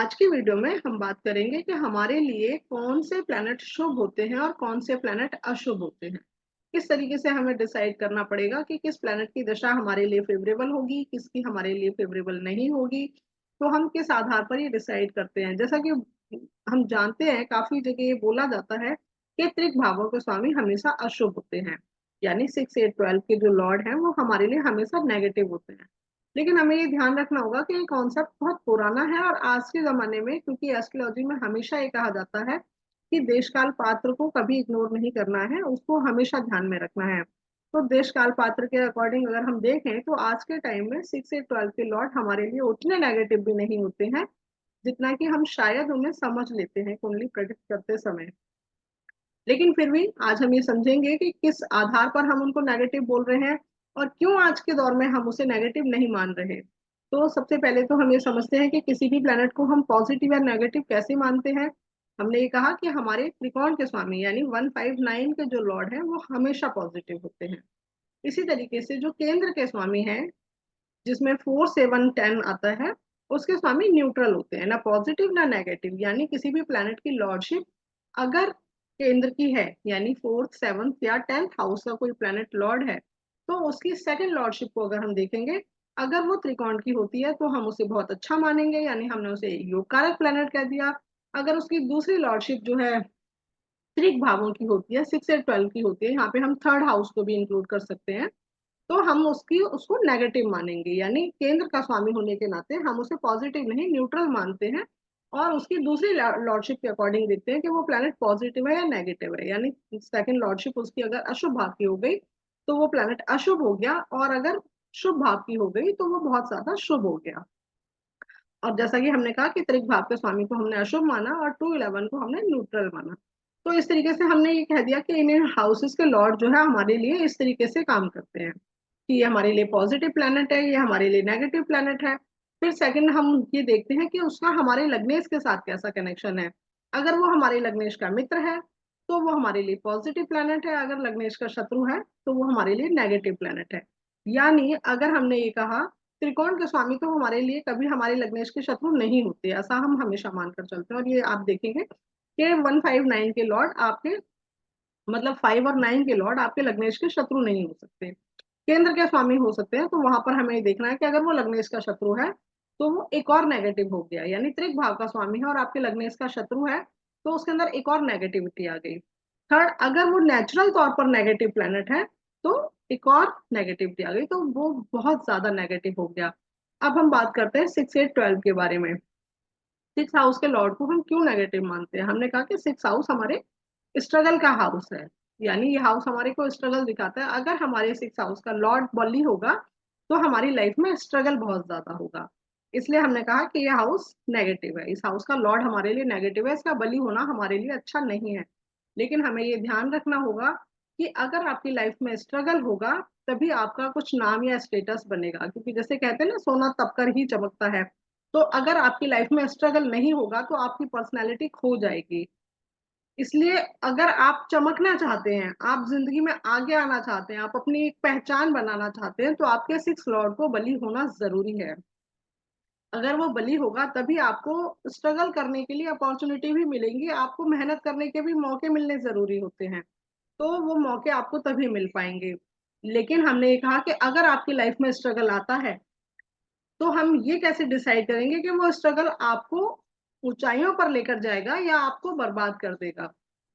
आज की वीडियो में हम बात करेंगे कि हमारे लिए कौन से प्लैनेट शुभ होते हैं और कौन से प्लैनेट अशुभ होते हैं। किस तरीके से हमें डिसाइड करना पड़ेगा कि किस प्लैनेट की दशा हमारे लिए फेवरेबल होगी, किसकी हमारे लिए फेवरेबल नहीं होगी। तो हम किस आधार पर ये डिसाइड करते हैं, जैसा कि हम जानते हैं काफी जगह ये बोला जाता है कि त्रिक भावों के स्वामी हमेशा अशुभ होते हैं। यानी 6, 8, 12 के जो लॉर्ड हैं वो हमारे लिए हमेशा नेगेटिव होते हैं। लेकिन हमें ये ध्यान रखना होगा कि ये कॉन्सेप्ट बहुत पुराना है और आज के ज़माने में, क्योंकि एस्ट्रोलॉजी में हमेशा ये कहा जाता है कि देश-काल पात्र को कभी इग्नोर नहीं करना है, उसको हमेशा ध्यान में रखना है। तो देश-काल पात्र के अकॉर्डिंग अगर हम देखें तो आज के टाइम में 6 या 12 के लॉर्ड हमारे लिए उतने नेगेटिव भी नहीं होते हैं, जितना कि हम शायद उन्हें समझ लेते हैं कुंडली प्रेडिक्ट करते समय। लेकिन फिर भी आज हम ये समझेंगे कि किस आधार पर हम उनको नेगेटिव बोल रहे हैं और क्यों आज के दौर में हम उसे नेगेटिव नहीं मान रहे। तो सबसे पहले तो हम ये समझते हैं कि किसी भी प्लैनेट को हम पॉजिटिव या नेगेटिव कैसे मानते हैं। हमने ये कहा कि हमारे त्रिकोण के स्वामी यानी 159 के जो लॉर्ड हैं वो हमेशा पॉजिटिव होते हैं। इसी तरीके से जो केंद्र के स्वामी हैं, जिसमें 4, 7, 10 आता है, उसके स्वामी न्यूट्रल होते हैं, ना पॉजिटिव ना नेगेटिव। यानी किसी भी प्लैनेट की लॉर्डशिप अगर केंद्र की है, यानी 4th, 7th या 10th हाउस का कोई प्लैनेट लॉर्ड है, तो उसकी सेकंड लॉर्डशिप को अगर हम देखेंगे, अगर वो त्रिकोण की होती है तो हम उसे बहुत अच्छा मानेंगे, यानी हमने उसे योग कारक प्लैनेट कह दिया। अगर उसकी दूसरी लॉर्डशिप जो है त्रिक भावों की होती है, 6 या 12 की होती है, यहाँ पे हम थर्ड हाउस को भी इंक्लूड कर सकते हैं, तो हम उसकी उसको नेगेटिव मानेंगे। यानी केंद्र का स्वामी होने के नाते हम उसे पॉजिटिव नहीं न्यूट्रल मानते हैं और उसकी दूसरी लॉर्डशिप के अकॉर्डिंग देखते हैं कि वो प्लैनेट पॉजिटिव है या नेगेटिव है। यानी सेकंड लॉर्डशिप उसकी अगर अशुभ भाव की हो गई तो वो प्लैनेट अशुभ हो गया, और अगर शुभ भाव की हो गई तो वो बहुत ज्यादा शुभ हो गया। और जैसा कि हमने कहा कि त्रिक भाव के स्वामी को हमने अशुभ माना और 2, 11 को हमने न्यूट्रल माना। तो इस तरीके से हमने ये कह दिया कि इन हाउसेस के लॉर्ड जो है हमारे लिए इस तरीके से काम करते हैं कि ये हमारे लिए पॉजिटिव प्लैनेट है, ये हमारे लिए नेगेटिव प्लैनेट है। फिर सेकंड हम ये देखते हैं कि उसका हमारे लग्नेश के साथ कैसा कनेक्शन है। अगर वो हमारे लग्नेश का मित्र है तो वो हमारे लिए पॉजिटिव प्लैनेट है, अगर लग्नेश का शत्रु है तो वो हमारे लिए नेगेटिव प्लैनेट है। यानी अगर हमने ये कहा त्रिकोण के स्वामी तो हमारे लिए कभी हमारे लग्नेश के शत्रु नहीं होते, ऐसा हम हमेशा मानकर चलते हैं। और ये आप देखेंगे कि 159 के लॉर्ड आपके, मतलब 5 और 9 के लॉर्ड आपके लग्नेश के शत्रु नहीं हो सकते, केंद्र के स्वामी हो सकते हैं। तो वहां पर हमें ये देखना है कि अगर वो लग्नेश का शत्रु है तो वो एक और नेगेटिव हो गया, यानी त्रिक भाव का स्वामी है और आपके लग्नेश का शत्रु है तो उसके अंदर एक और नेगेटिविटी आ गई। थर्ड, अगर वो नेचुरल तौर पर नेगेटिव प्लेनेट है तो एक और नेगेटिविटी आ गई, तो वो बहुत ज्यादा नेगेटिव हो गया। अब हम बात करते हैं 6, 8, 12 के बारे में। 6 हाउस के लॉर्ड को हम क्यों नेगेटिव मानते हैं। हमने कहा कि 6 हाउस हमारे स्ट्रगल का हाउस है, यानी ये हाउस हमारे को स्ट्रगल दिखाता है। अगर हमारे 6 हाउस का लॉर्ड बली होगा तो हमारी लाइफ में स्ट्रगल बहुत ज्यादा होगा। इसलिए हमने कहा कि ये हाउस नेगेटिव है, इस हाउस का लॉर्ड हमारे लिए नेगेटिव है, इसका बली होना हमारे लिए अच्छा नहीं है। लेकिन हमें ये ध्यान रखना होगा कि अगर आपकी लाइफ में स्ट्रगल होगा तभी आपका कुछ नाम या स्टेटस बनेगा, क्योंकि जैसे कहते हैं ना, सोना तपकर ही चमकता है। तो अगर आपकी लाइफ में स्ट्रगल नहीं होगा तो आपकी पर्सनैलिटी खो जाएगी। इसलिए अगर आप चमकना चाहते हैं, आप ज़िंदगी में आगे आना चाहते हैं, आप अपनी एक पहचान बनाना चाहते हैं, तो आपके 6 लॉर्ड को बली होना ज़रूरी है। अगर वो बली होगा तभी आपको स्ट्रगल करने के लिए अपॉर्च्युनिटी भी मिलेंगी, आपको मेहनत करने के भी मौके मिलने ज़रूरी होते हैं। तो वो मौके आपको तभी मिल पाएँगे। लेकिन हमने ये कहा कि अगर आपकी लाइफ में स्ट्रगल आता है तो हम ये कैसे डिसाइड करेंगे कि वो स्ट्रगल आपको ऊंचाइयों पर लेकर जाएगा या आपको बर्बाद कर देगा।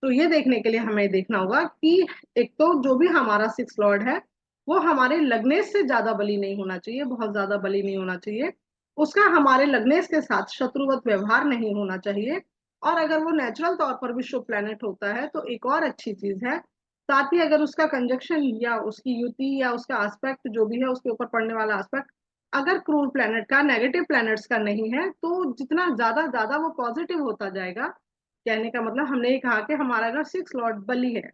तो ये देखने के लिए हमें देखना होगा कि एक तो जो भी हमारा 6 लॉर्ड है वो हमारे लग्नेश से ज्यादा बली नहीं होना चाहिए, बहुत ज्यादा बली नहीं होना चाहिए। उसका हमारे लग्नेश के साथ शत्रुवत व्यवहार नहीं होना चाहिए। और अगर वो नेचुरल तौर पर भी शुभ प्लेनेट होता है तो एक और अच्छी चीज है, साथ ही अगर उसका कंजक्शन या उसकी युति या उसका एस्पेक्ट जो भी है, उसके ऊपर पड़ने वाला एस्पेक्ट अगर क्रूर प्लैनेट का, नेगेटिव प्लैनेट्स का नहीं है, तो जितना ज्यादा ज्यादा वो पॉजिटिव होता जाएगा। कहने का मतलब हमने ये कहा कि हमारा अगर 6 लॉर्ड बली है,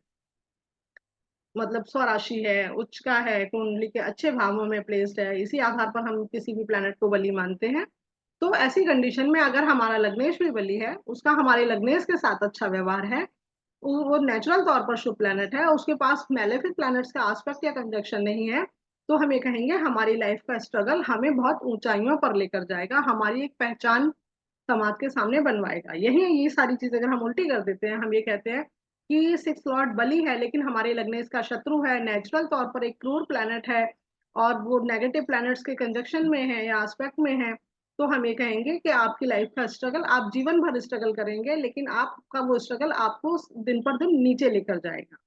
मतलब स्वराशि है, उच्च का है, कुंडली के अच्छे भावों में प्लेस्ड है, इसी आधार पर हम किसी भी प्लैनेट को बली मानते हैं। तो ऐसी कंडीशन में अगर हमारा लग्नेश भी बली है, उसका हमारे लग्नेश के साथ अच्छा व्यवहार है, वो नेचुरल तौर पर शुभ प्लैनेट है, उसके पास मेलेफिक प्लैनेट्स का आस्पेक्ट या कंजक्शन नहीं है, तो हम ये कहेंगे हमारी लाइफ का स्ट्रगल हमें बहुत ऊंचाइयों पर लेकर जाएगा, हमारी एक पहचान समाज के सामने बनवाएगा। यही ये सारी चीजें अगर हम उल्टी कर देते हैं, हम ये कहते हैं कि सिक्स लॉर्ड बलि है लेकिन हमारे लग्नेश का शत्रु है, नेचुरल तौर पर एक क्रूर प्लैनेट है और वो नेगेटिव प्लैनेट्स के कंजक्शन में है या एस्पेक्ट में है, तो हम ये कहेंगे कि आपकी लाइफ का स्ट्रगल, आप जीवन भर स्ट्रगल करेंगे लेकिन आपका वो स्ट्रगल आपको दिन पर दिन नीचे लेकर जाएगा।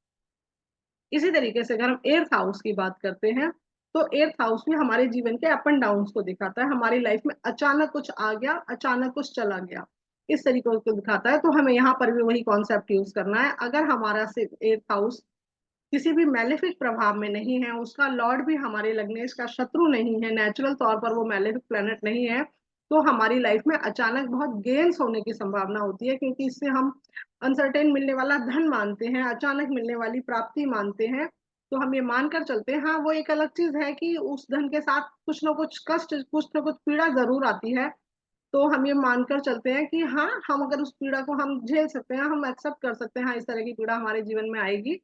इसी तरीके से अगर हम एर्थ हाउस की बात करते हैं, तो एर्थ हाउस भी हमारे जीवन के अप एंड डाउन को दिखाता है। हमारी लाइफ में अचानक कुछ आ गया, अचानक कुछ चला गया, इस तरीके को दिखाता है। तो हमें यहाँ पर भी वही कॉन्सेप्ट यूज करना है। अगर हमारा एर्थ हाउस किसी भी मैलेफिक प्रभाव में नहीं है, उसका लॉर्ड भी हमारे लग्नेश का शत्रु नहीं है, नेचुरल तौर पर वो मैलेफिक प्लेनेट नहीं है, तो हमारी लाइफ में अचानक बहुत गेन्स होने की संभावना होती है, क्योंकि इससे हम अनसर्टेन मिलने वाला धन मानते हैं, अचानक मिलने वाली प्राप्ति मानते हैं। तो हम ये मानकर चलते हैं। हाँ, वो एक अलग चीज है कि उस धन के साथ कुछ ना कुछ कष्ट, कुछ ना कुछ पीड़ा जरूर आती है। तो हम ये मानकर चलते हैं कि हाँ, हम अगर उस पीड़ा को हम झेल सकते हैं, हम एक्सेप्ट कर सकते हैं, हाँ इस तरह की पीड़ा हमारे जीवन में आएगी,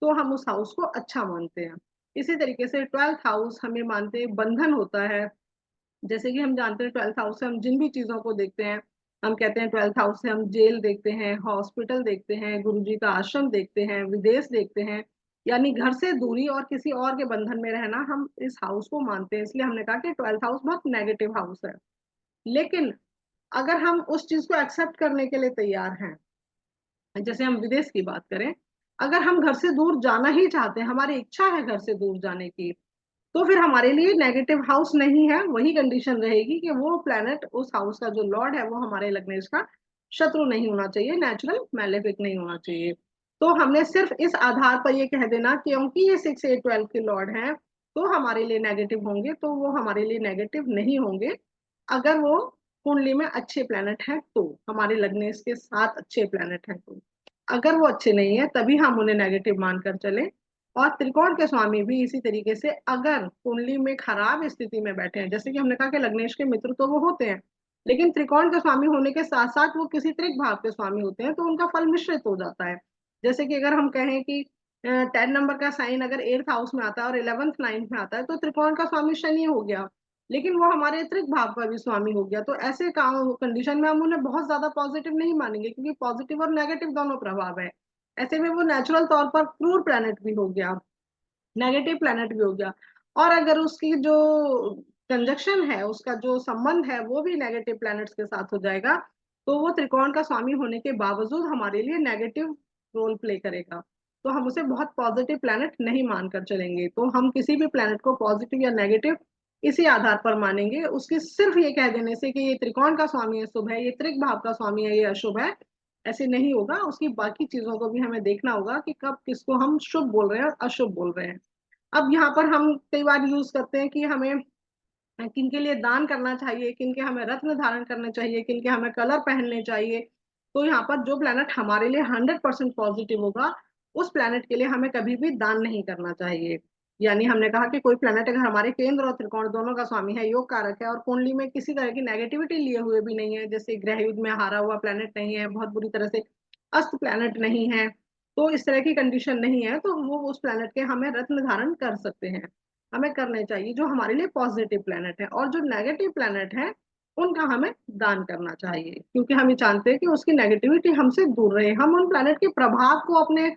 तो हम उस हाउस को अच्छा मानते हैं। इसी तरीके से ट्वेल्थ हाउस हमें मानते हैं बंधन होता है। जैसे कि हम जानते हैं ट्वेल्थ हाउस से हम जिन भी चीजों को देखते हैं, हम कहते हैं ट्वेल्थ हाउस से हम जेल देखते हैं, हॉस्पिटल देखते हैं, गुरु जी का आश्रम देखते हैं, विदेश देखते हैं, यानी घर से दूरी और किसी और के बंधन में रहना, हम इस हाउस को मानते हैं। इसलिए हमने कहा कि ट्वेल्थ हाउस बहुत नेगेटिव हाउस है। लेकिन अगर हम उस चीज को एक्सेप्ट करने के लिए तैयार हैं, जैसे हम विदेश की बात करें, अगर हम घर से दूर जाना ही चाहते हैं, हमारी इच्छा है घर से दूर जाने की, तो फिर हमारे लिए नेगेटिव हाउस नहीं है, वही कंडीशन रहेगी कि वो प्लेनेट, उस हाउस का जो लॉर्ड है वो हमारे लग्नेश का शत्रु नहीं होना चाहिए, नेचुरल मैलेफिक नहीं होना चाहिए। तो हमने सिर्फ इस आधार पर ये कह देना क्योंकि ये 6 8 12 के लॉर्ड हैं तो हमारे लिए नेगेटिव होंगे, तो वो हमारे लिए नेगेटिव नहीं होंगे। अगर वो कुंडली में अच्छे प्लेनेट हैं तो, हमारे लग्नेश के साथ अच्छे प्लेनेट हैं तो, अगर वो अच्छे नहीं है तभी हम उन्हें नेगेटिव मानकर चले। और त्रिकोण के स्वामी भी इसी तरीके से अगर कुंडली में खराब स्थिति में बैठे हैं, जैसे कि हमने कहा कि लग्नेश के मित्र तो वो होते हैं, लेकिन त्रिकोण के स्वामी होने के साथ साथ वो किसी त्रिक भाव के स्वामी होते हैं, तो उनका फल मिश्रित हो जाता है। जैसे कि अगर हम कहें कि 10 नंबर का साइन अगर एर्थ हाउस में आता है और 11th 9th में आता है, तो त्रिकोण का स्वामी शनि हो गया, लेकिन वो हमारे त्रिक भाव का भी स्वामी हो गया। तो ऐसे काम कंडीशन में हम उन्हें बहुत ज्यादा पॉजिटिव नहीं मानेंगे, क्योंकि पॉजिटिव और नेगेटिव दोनों प्रभाव है। ऐसे में वो नेचुरल तौर पर क्रूर प्लैनेट भी हो गया, नेगेटिव प्लैनेट भी हो गया। और अगर उसकी जो कंजक्शन है, उसका जो संबंध है वो भी नेगेटिव प्लैनेट्स के साथ हो जाएगा, तो वो त्रिकोण का स्वामी होने के बावजूद हमारे लिए नेगेटिव रोल प्ले करेगा। तो हम उसे बहुत पॉजिटिव प्लैनेट नहीं मानकर चलेंगे। तो हम किसी भी प्लैनेट को पॉजिटिव या नेगेटिव इसी आधार पर मानेंगे, उसकी सिर्फ ये कह देने से कि ये त्रिकोण का स्वामी है शुभ है, ये त्रिक भाव का स्वामी है ये अशुभ है, ऐसे नहीं होगा। उसकी बाकी चीजों को भी हमें देखना होगा कि कब किसको हम शुभ बोल रहे हैं और अशुभ बोल रहे हैं। अब यहाँ पर हम कई बार यूज करते हैं कि हमें किन के लिए दान करना चाहिए, किन के हमें रत्न धारण करने चाहिए, किन के हमें कलर पहनने चाहिए। तो यहाँ पर जो प्लेनेट हमारे लिए 100% पॉजिटिव होगा, उस प्लेनेट के लिए हमें कभी भी दान नहीं करना चाहिए। यानी हमने कहा कि कोई प्लेनेट अगर हमारे केंद्र और त्रिकोण दोनों का स्वामी है, योग कारक है, और कुंडली में किसी तरह की नेगेटिविटी लिए हुए भी नहीं है, जैसे ग्रह युद्ध में हारा हुआ प्लेनेट नहीं है, बहुत बुरी तरह से अस्त प्लेनेट नहीं है, तो इस तरह की कंडीशन नहीं है, तो वो उस प्लेनेट के हमें रत्न धारण कर सकते हैं, हमें करने चाहिए, जो हमारे लिए पॉजिटिव प्लेनेट है। और जो नेगेटिव प्लेनेट है उनका हमें दान करना चाहिए, क्योंकि हम ये जानते हैं कि उसकी नेगेटिविटी हमसे दूर रहे। हम उन प्लेनेट के प्रभाव को अपने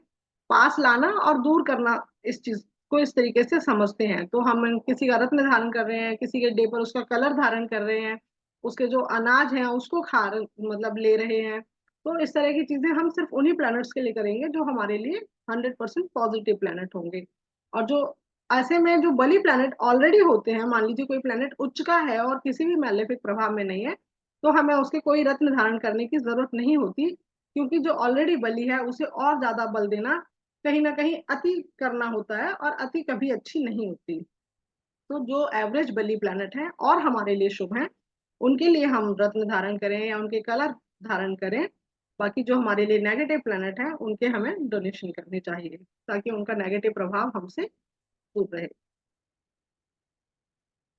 पास लाना और दूर करना, इस चीज को इस तरीके से समझते हैं। तो हम किसी का रत्न धारण कर रहे हैं, किसी के डे पर उसका कलर धारण कर रहे हैं, उसके जो अनाज है उसको मतलब ले रहे हैं। तो इस तरह की चीजें हम सिर्फ उन्हीं प्लैनेट्स के लिए करेंगे जो हमारे लिए 100% पॉजिटिव प्लैनेट होंगे। और जो ऐसे में जो बली प्लैनेट ऑलरेडी होते हैं, मान लीजिए कोई प्लैनेट उच्च का है और किसी भी मैलेफिक प्रभाव में नहीं है, तो हमें उसके कोई रत्न धारण करने की जरूरत नहीं होती, क्योंकि जो ऑलरेडी बली है उसे और ज्यादा बल देना कहीं ना कहीं अति करना होता है, और अति कभी अच्छी नहीं होती। तो जो एवरेज बली प्लैनेट है और हमारे लिए शुभ है, उनके लिए हम रत्न धारण करें या उनके कलर धारण करें। बाकी जो हमारे लिए नेगेटिव प्लैनेट है उनके हमें डोनेशन करनी चाहिए, ताकि उनका नेगेटिव प्रभाव हमसे दूर रहे।